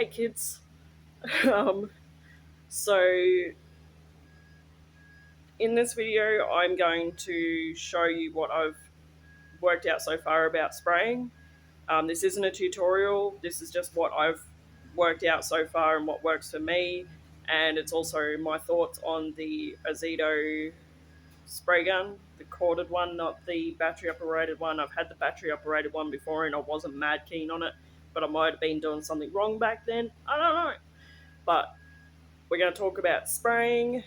Hey kids. um, so in this video I'm going to show you what I've worked out so far about spraying. This isn't a tutorial, this is just what I've worked out so far and what works for me, and it's also my thoughts on the Ozito spray gun, the corded one, not the battery operated one. I've had the battery operated one before and I wasn't mad keen on it, but I might have been doing something wrong back then. I don't know. But we're going to talk about spraying,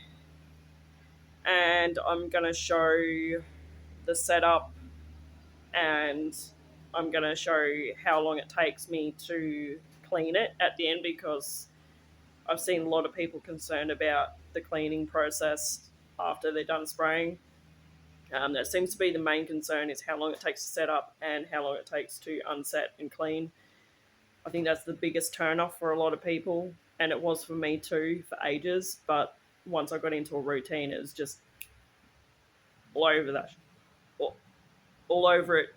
and I'm going to show the setup, and I'm going to show how long it takes me to clean it at the end, because I've seen a lot of people concerned about the cleaning process after they're done spraying. That seems to be the main concern, is how long it takes to set up and how long it takes to unset and clean. I think that's the biggest turn-off for a lot of people, and it was for me too for ages, but once I got into a routine, it was just all over that, all over it.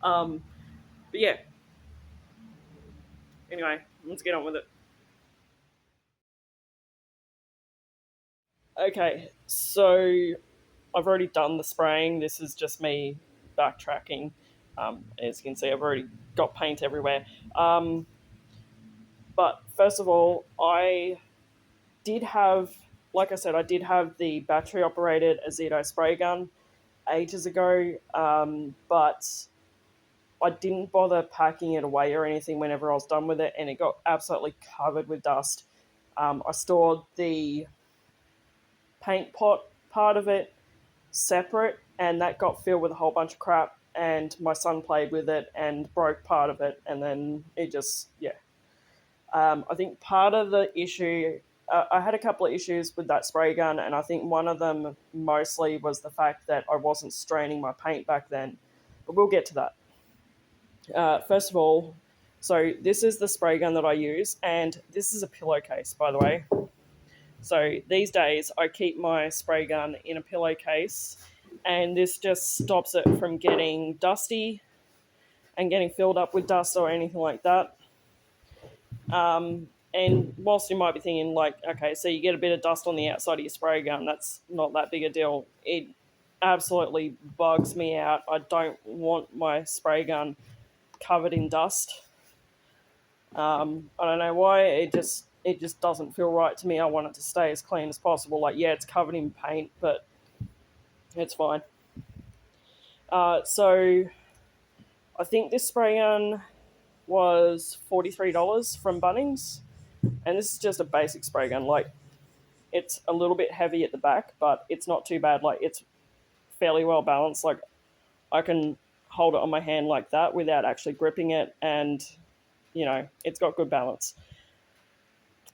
um, but yeah, anyway, let's get on with it. Okay, so I've already done the spraying. This is just me backtracking. As you can see, I've already got paint everywhere. But first of all, I did have, like I said, I did have the battery operated Ozito spray gun ages ago, but I didn't bother packing it away or anything whenever I was done with it, and it got absolutely covered with dust. I stored the paint pot part of it separate, and that got filled with a whole bunch of crap, and my son played with it and broke part of it, and then it just, yeah. I think part of the issue, I had a couple of issues with that spray gun, and I think one of them mostly was the fact that I wasn't straining my paint back then, but we'll get to that. First of all, so this is the spray gun that I use, and this is a pillowcase, by the way. So these days I keep my spray gun in a pillowcase, and this just stops it from getting dusty and getting filled up with dust or anything like that. And whilst you might be thinking, like, okay, so you get a bit of dust on the outside of your spray gun, that's not that big a deal. It absolutely bugs me out. I don't want my spray gun covered in dust. I don't know why. It just doesn't feel right to me. I want it to stay as clean as possible. Like, yeah, it's covered in paint, but it's fine. So I think this spray gun was $43 from Bunnings, and this is just a basic spray gun. Like, it's a little bit heavy at the back, but it's not too bad. Like, it's fairly well balanced. Like, I can hold it on my hand like that without actually gripping it, and it's got good balance.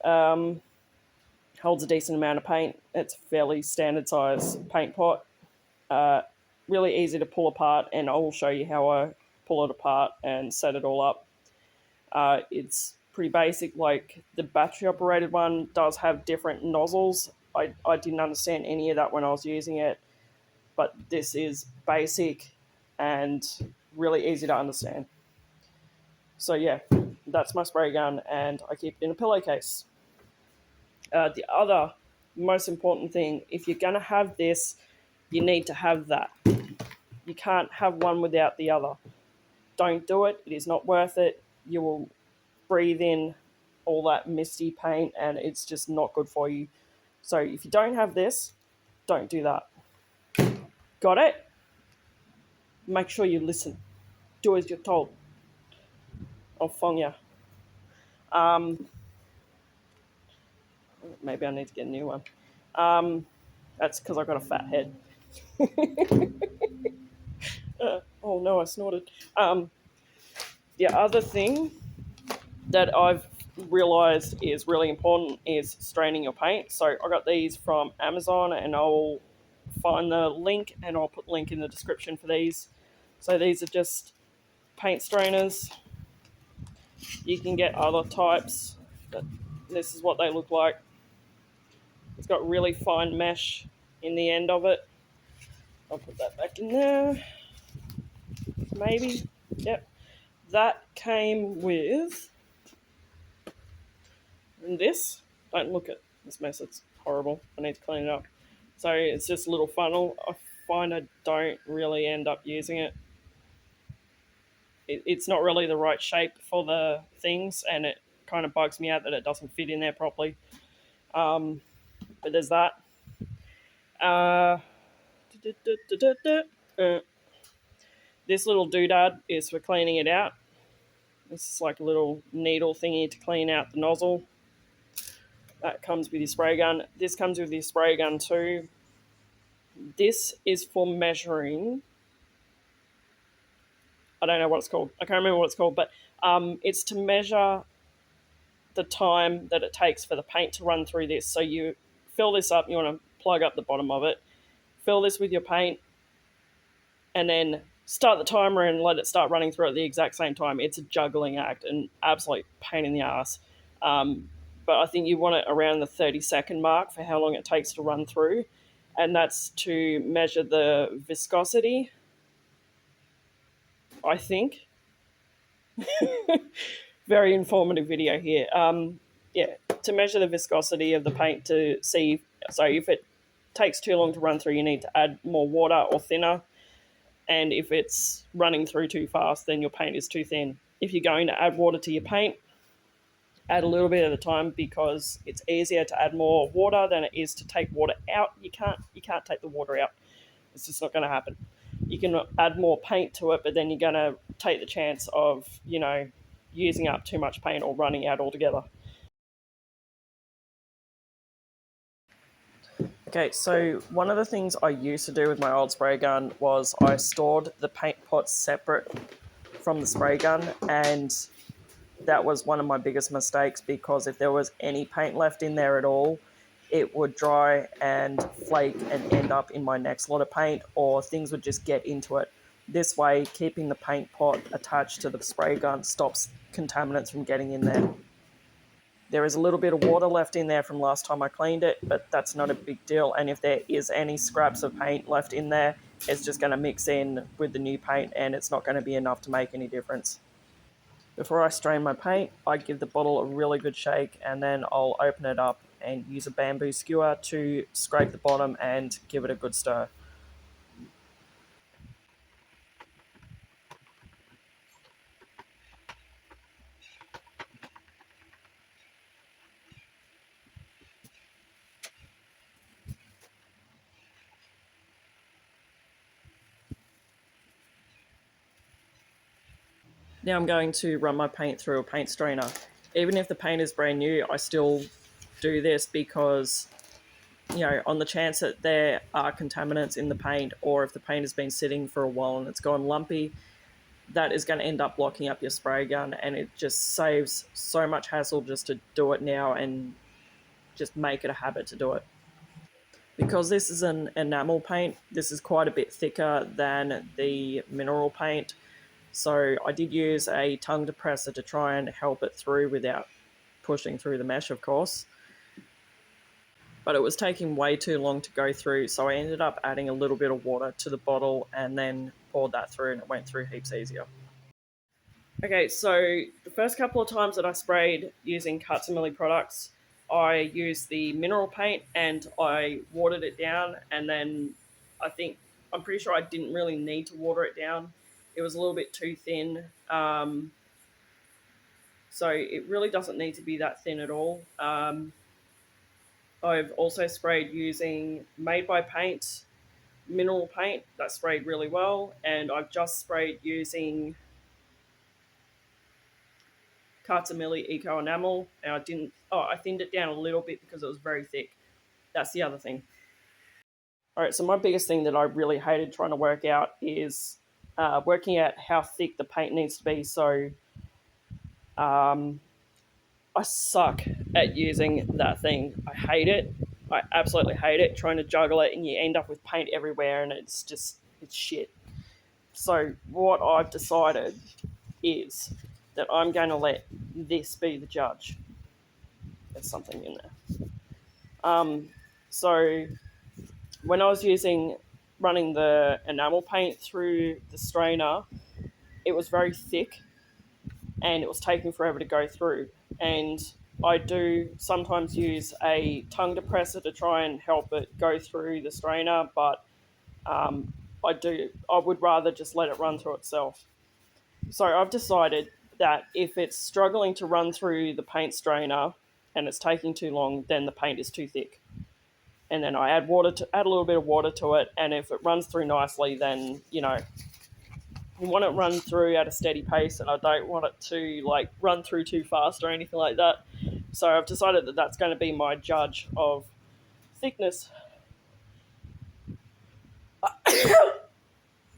Holds a decent amount of paint. It's a fairly standard size paint pot. Really easy to pull apart, and I will show you how I pull it apart and set it all up. It's pretty basic. Like, the battery operated one does have different nozzles. I didn't understand any of that when I was using it, but this is basic and really easy to understand. So yeah, that's my spray gun, and I keep it in a pillowcase. The other most important thing, if you're going to have this, you need to have that. You can't have one without the other. Don't do it. It is not worth it. You will breathe in all that misty paint, and it's just not good for you. So if you don't have this, don't do that. Got it? Make sure you listen. Do as you're told. I'll phone you. Maybe I need to get a new one. That's because I've got a fat head. Oh no, I snorted. The other thing that I've realised is really important is straining your paint. So I got these from Amazon, and I'll find the link and I'll put the link in the description for these. So these are just paint strainers. You can get other types, but this is what they look like. It's got really fine mesh in the end of it. I'll put that back in there. Maybe. Yep. That came with And this, don't look at this mess, it's horrible. I need to clean it up. So it's just a little funnel. I find I don't really end up using it. It's not really the right shape for the things, and it kind of bugs me out that it doesn't fit in there properly. Um, but there's that. Uh, uh, this little doodad is for cleaning it out. This is like a little needle thingy to clean out the nozzle. That comes with your spray gun. This comes with your spray gun too. This is for measuring. I don't know what it's called. I can't remember what it's called, but it's to measure the time that it takes for the paint to run through this. So you fill this up. You want to plug up the bottom of it. Fill this with your paint, and then start the timer and let it start running through at the exact same time. It's a juggling act and absolute pain in the ass. But I think you want it around the 30-second mark for how long it takes to run through. And that's to measure the viscosity, I think. Very informative video here. Yeah, to measure the viscosity of the paint to see. So if it takes too long to run through, you need to add more water or thinner. And if it's running through too fast, then your paint is too thin. If you're going to add water to your paint, add a little bit at a time, because it's easier to add more water than it is to take water out. You can't take the water out. It's just not going to happen. You can add more paint to it, but then you're going to take the chance of, using up too much paint or running out altogether. Okay, so one of the things I used to do with my old spray gun was I stored the paint pots separate from the spray gun, and that was one of my biggest mistakes, because if there was any paint left in there at all, it would dry and flake and end up in my next lot of paint, or things would just get into it. This way, keeping the paint pot attached to the spray gun stops contaminants from getting in there. There is a little bit of water left in there from last time I cleaned it, but that's not a big deal. And if there is any scraps of paint left in there, it's just going to mix in with the new paint, and it's not going to be enough to make any difference. Before I strain my paint, I give the bottle a really good shake, and then I'll open it up and use a bamboo skewer to scrape the bottom and give it a good stir. Now I'm going to run my paint through a paint strainer. Even if the paint is brand new, I still do this because, on the chance that there are contaminants in the paint, or if the paint has been sitting for a while and it's gone lumpy, that is going to end up blocking up your spray gun, and it just saves so much hassle just to do it now and just make it a habit to do it. Because this is an enamel paint, this is quite a bit thicker than the mineral paint. So I did use a tongue depressor to try and help it through without pushing through the mesh, of course. But it was taking way too long to go through, so I ended up adding a little bit of water to the bottle and then poured that through, and it went through heaps easier. Okay, so the first couple of times that I sprayed using Cuts and Millie products, I used the mineral paint and I watered it down, and then I'm pretty sure I didn't really need to water it down. It was a little bit too thin. So it really doesn't need to be that thin at all. I've also sprayed using Made by Paint mineral paint. That sprayed really well. And I've just sprayed using Cuts and Millie Eco Enamel. And I thinned it down a little bit because it was very thick. That's the other thing. All right, so my biggest thing that I really hated trying to work out is working out how thick the paint needs to be. So I suck at using that thing. I hate it. I absolutely hate it, trying to juggle it, and you end up with paint everywhere, and it's shit. So what I've decided is that I'm going to let this be the judge. There's something in there. So when I was running the enamel paint through the strainer, it was very thick, and it was taking forever to go through. And I do sometimes use a tongue depressor to try and help it go through the strainer, but um, I would rather just let it run through itself. So I've decided that if it's struggling to run through the paint strainer and it's taking too long, then the paint is too thick. And then I add a little bit of water to it, and if it runs through nicely, then you want it run through at a steady pace, and I don't want it to like run through too fast or anything like that. So I've decided that that's going to be my judge of thickness.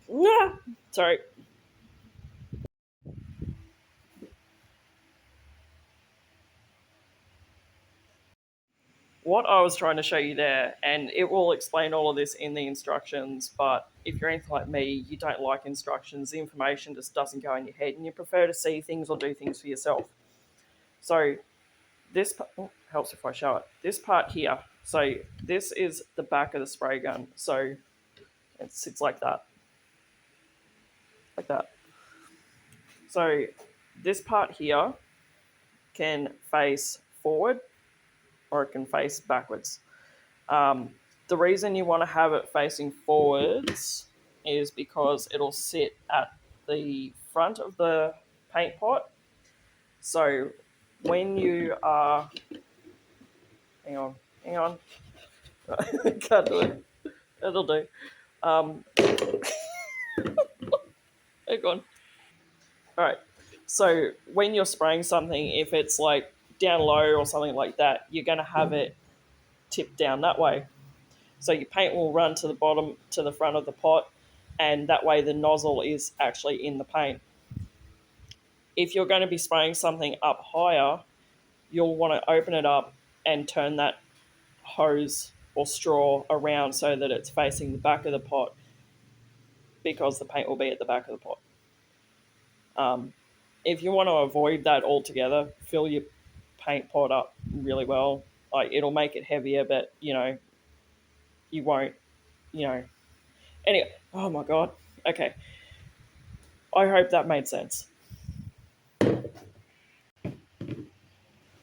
Nah, sorry. What I was trying to show you there, and it will explain all of this in the instructions, but if you're anything like me, you don't like instructions. The information just doesn't go in your head, and you prefer to see things or do things for yourself. So helps if I show it. This part here, so this is the back of the spray gun. So it sits like that, like that. So this part here can face forward or it can face backwards. Um, the reason you want to have it facing forwards is because it'll sit at the front of the paint pot. So when you are, hang on, can't do it. It'll do. Hang on. All right. So when you're spraying something, if it's like down low or something like that, you're going to have it tipped down that way. So your paint will run to the bottom, to the front of the pot, and that way the nozzle is actually in the paint. If you're going to be spraying something up higher, you'll want to open it up and turn that hose or straw around so that it's facing the back of the pot because the paint will be at the back of the pot. If you want to avoid that altogether, fill your paint pot up really well. Like it'll make it heavier, but you won't. You know. Anyway, oh my god. Okay, I hope that made sense.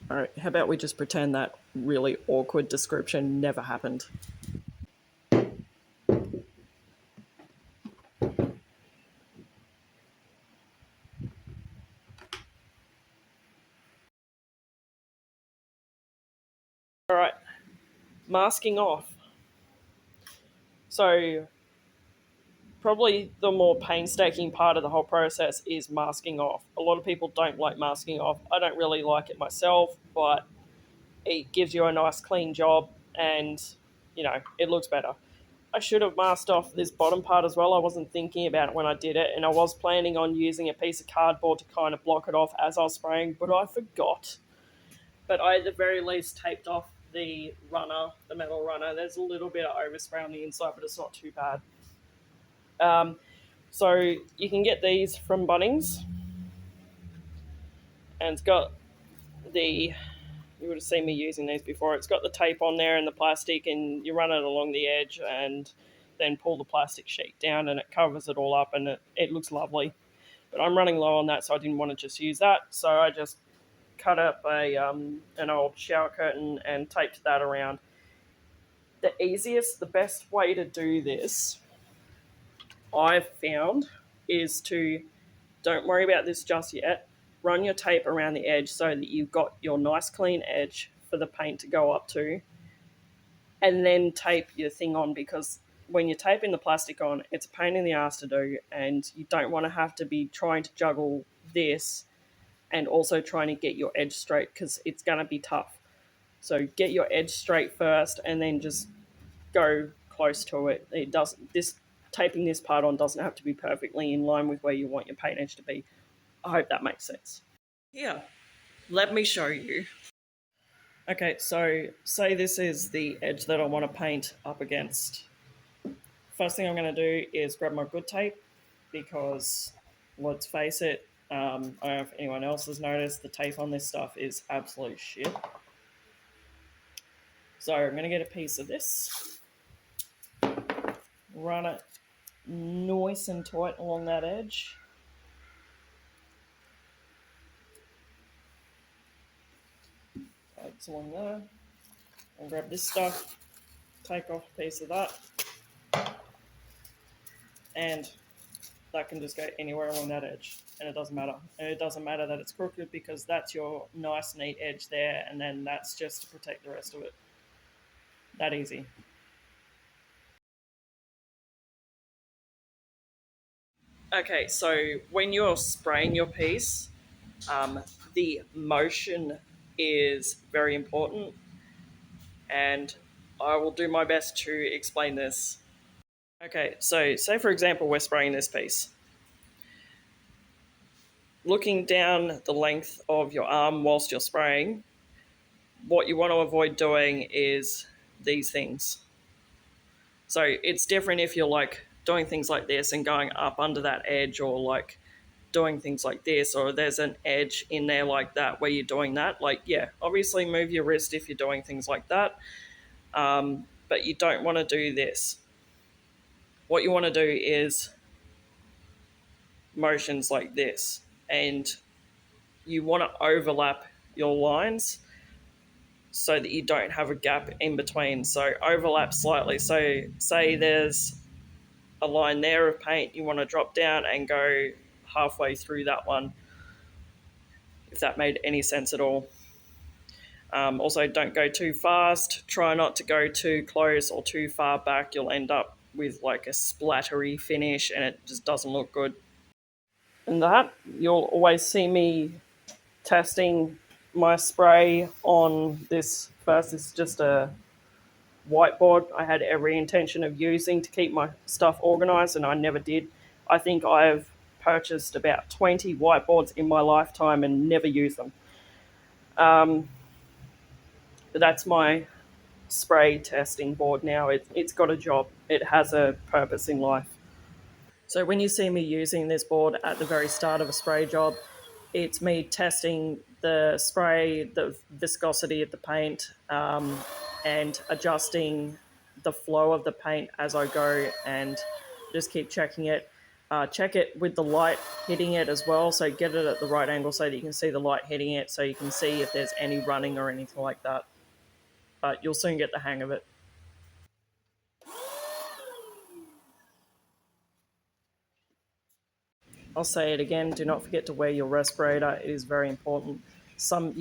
All right, how about we just pretend that really awkward description never happened? All right, masking off. So, probably the more painstaking part of the whole process is masking off. A lot of people don't like masking off. I don't really like it myself, but it gives you a nice clean job and, it looks better. I should have masked off this bottom part as well. I wasn't thinking about it when I did it, and I was planning on using a piece of cardboard to kind of block it off as I was spraying, but I forgot. But I, at the very least, taped off the runner, the metal runner. There's a little bit of overspray on the inside, but it's not too bad. So you can get these from Bunnings, and it's got the, you would have seen me using these before. It's got the tape on there and the plastic, and you run it along the edge and then pull the plastic sheet down, and it covers it all up, and it looks lovely. But I'm running low on that, so I didn't want to just use that. So I just cut up an old shower curtain and taped that around. The best way to do this, I've found, is to don't worry about this just yet. Run your tape around the edge so that you've got your nice clean edge for the paint to go up to, and then tape your thing on, because when you're taping the plastic on, it's a pain in the ass to do, and you don't want to have to be trying to juggle this and also trying to get your edge straight, because it's going to be tough. So get your edge straight first and then just go close to it. It doesn't this taping this part on doesn't have to be perfectly in line with where you want your paint edge to be. I hope that makes sense. Here, let me show you. Okay, so say this is the edge that I want to paint up against. First thing I'm going to do is grab my good tape, because let's face it, I don't know if anyone else has noticed, the tape on this stuff is absolute shit. So I'm going to get a piece of this, run it nice and tight along that edge. Some along there. And grab this stuff, take off a piece of that, and that can just go anywhere along that edge, and it doesn't matter. And it doesn't matter that it's crooked because that's your nice, neat edge there, and then that's just to protect the rest of it. That easy. Okay, so when you're spraying your piece, the motion is very important, and I will do my best to explain this. Okay, so say for example, we're spraying this piece. Looking down the length of your arm whilst you're spraying, what you want to avoid doing is these things. So it's different if you're like doing things like this and going up under that edge, or like doing things like this, or there's an edge in there like that where you're doing that. Like, yeah, obviously move your wrist if you're doing things like that, but you don't want to do this. What you want to do is motions like this, and you want to overlap your lines so that you don't have a gap in between. So overlap slightly. So say there's a line there of paint, you want to drop down and go halfway through that one, if that made any sense at all. Also, don't go too fast. Try not to go too close or too far back. You'll end up with like a splattery finish and it just doesn't look good. And that, you'll always see me testing my spray on this first. This is just a whiteboard I had every intention of using to keep my stuff organized, and I never did. I think I've purchased about 20 whiteboards in my lifetime and never used them. But that's my spray testing board now. It's got a job, it has a purpose in life. So when you see me using this board at the very start of a spray job, it's me testing the spray, the viscosity of the paint, and adjusting the flow of the paint as I go, and just keep checking it. Check it with the light hitting it as well, so get it at the right angle so that you can see the light hitting it, so you can see if there's any running or anything like that. But you'll soon get the hang of it. I'll say it again, do not forget to wear your respirator. It is very important. Some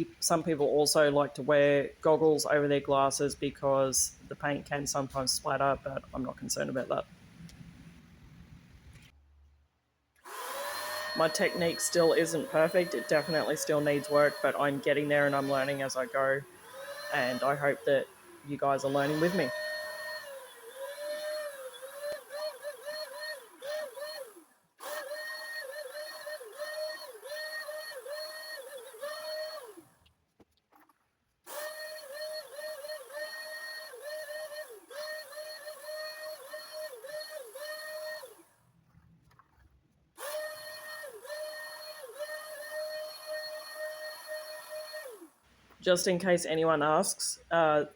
people also like to wear goggles over their glasses because the paint can sometimes splatter, but I'm not concerned about that. My technique still isn't perfect. It definitely still needs work, but I'm getting there and I'm learning as I go. And I hope that you guys are learning with me. Just in case anyone asks,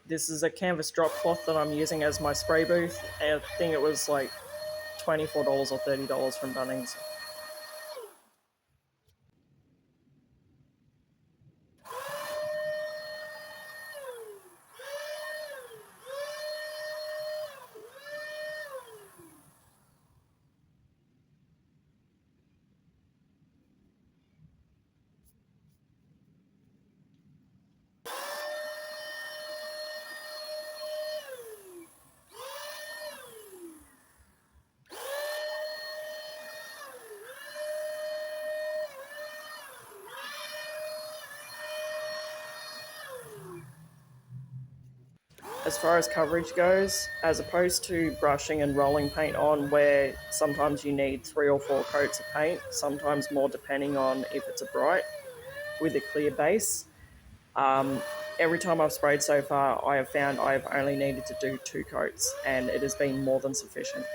this is a canvas drop cloth that I'm using as my spray booth. I think it was like $24 or $30 from Bunnings. As far as coverage goes, as opposed to brushing and rolling paint on, where sometimes you need 3 or 4 coats of paint, sometimes more depending on if it's a bright with a clear base. Every time I've sprayed so far, I have found I've only needed to do 2 coats, and it has been more than sufficient.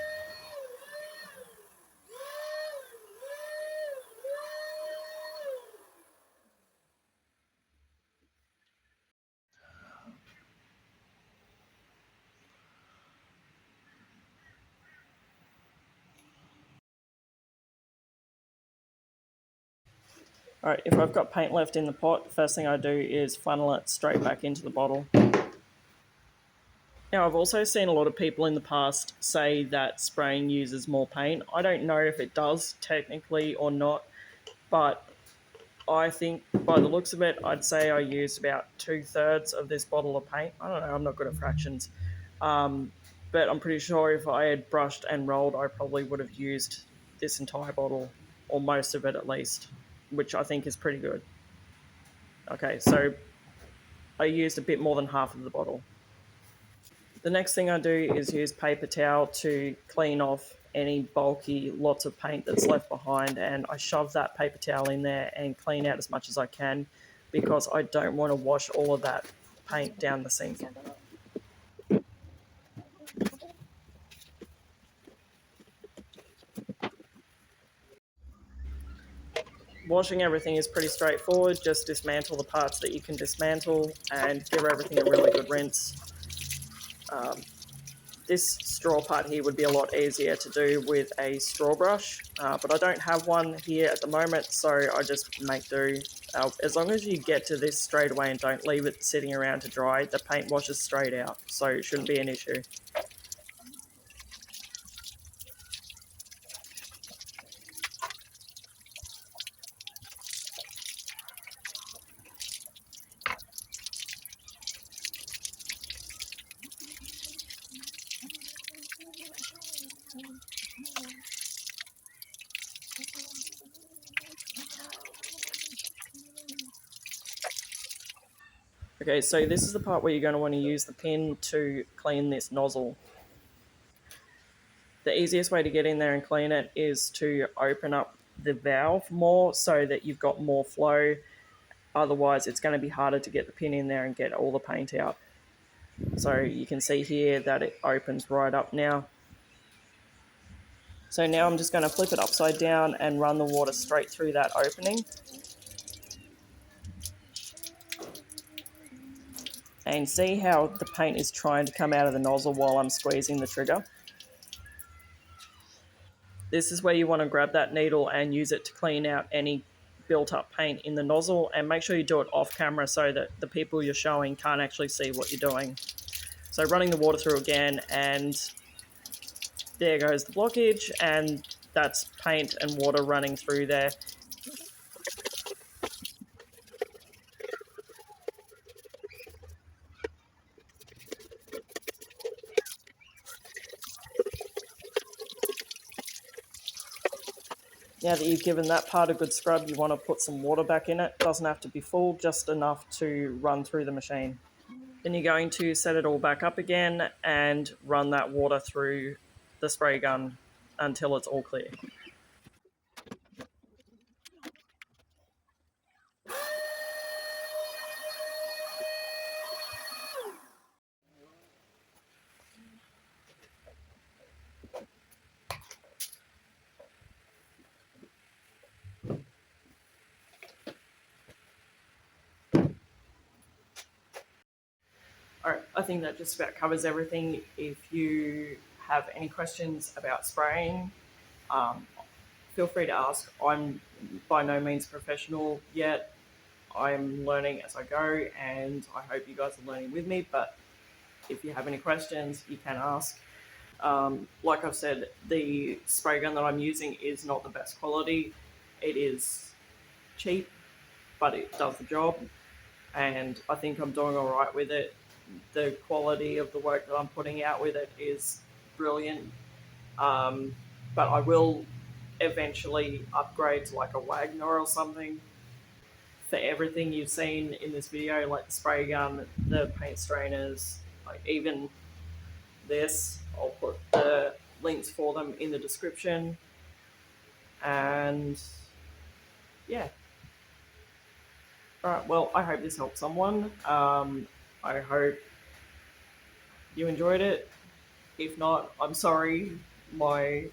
All right, if I've got paint left in the pot, first thing I do is funnel it straight back into the bottle. Now, I've also seen a lot of people in the past say that spraying uses more paint. I don't know if it does technically or not, but I think by the looks of it, I'd say I used about 2/3 of this bottle of paint. I don't know, I'm not good at fractions. But I'm pretty sure if I had brushed and rolled, I probably would have used this entire bottle, or most of it at least, which I think is pretty good. Okay, so I used a bit more than half of the bottle. The next thing I do is use paper towel to clean off any bulky lots of paint that's left behind, and I shove that paper towel in there and clean out as much as I can because I don't want to wash all of that paint down the sink. Washing everything is pretty straightforward. Just dismantle the parts that you can dismantle and give everything a really good rinse. This straw part here would be a lot easier to do with a straw brush, but I don't have one here at the moment, so I just make do. As long as you get to this straight away and don't leave it sitting around to dry, the paint washes straight out, so it shouldn't be an issue. Okay, so this is the part where you're going to want to use the pin to clean this nozzle. The easiest way to get in there and clean it is to open up the valve more so that you've got more flow. Otherwise, it's going to be harder to get the pin in there and get all the paint out. So you can see here that it opens right up now. So now I'm just going to flip it upside down and run the water straight through that opening. And see how the paint is trying to come out of the nozzle while I'm squeezing the trigger. This is where you want to grab that needle and use it to clean out any built up paint in the nozzle, and make sure you do it off camera so that the people you're showing can't actually see what you're doing. So running the water through again, and there goes the blockage, and that's paint and water running through there. Now that you've given that part a good scrub, you want to put some water back in it. Doesn't have to be full, just enough to run through the machine. Then you're going to set it all back up again and run that water through the spray gun until it's all clear. All right, I think that just about covers everything. If you have any questions about spraying, feel free to ask. I'm by no means professional yet. I'm learning as I go, and I hope you guys are learning with me. But if you have any questions, you can ask. Like I've said, the spray gun that I'm using is not the best quality. It is cheap, but it does the job, and I think I'm doing all right with it. The quality of the work that I'm putting out with it is brilliant, but I will eventually upgrade to like a Wagner or something. For everything you've seen in this video, like the spray gun, the paint strainers, like even this, I'll put the links for them in the description. And yeah. Alright, well, I hope this helped someone. I hope you enjoyed it. If not, I'm sorry. My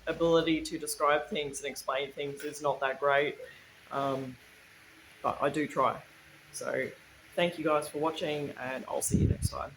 ability to describe things and explain things is not that great. But I do try. So thank you guys for watching, and I'll see you next time.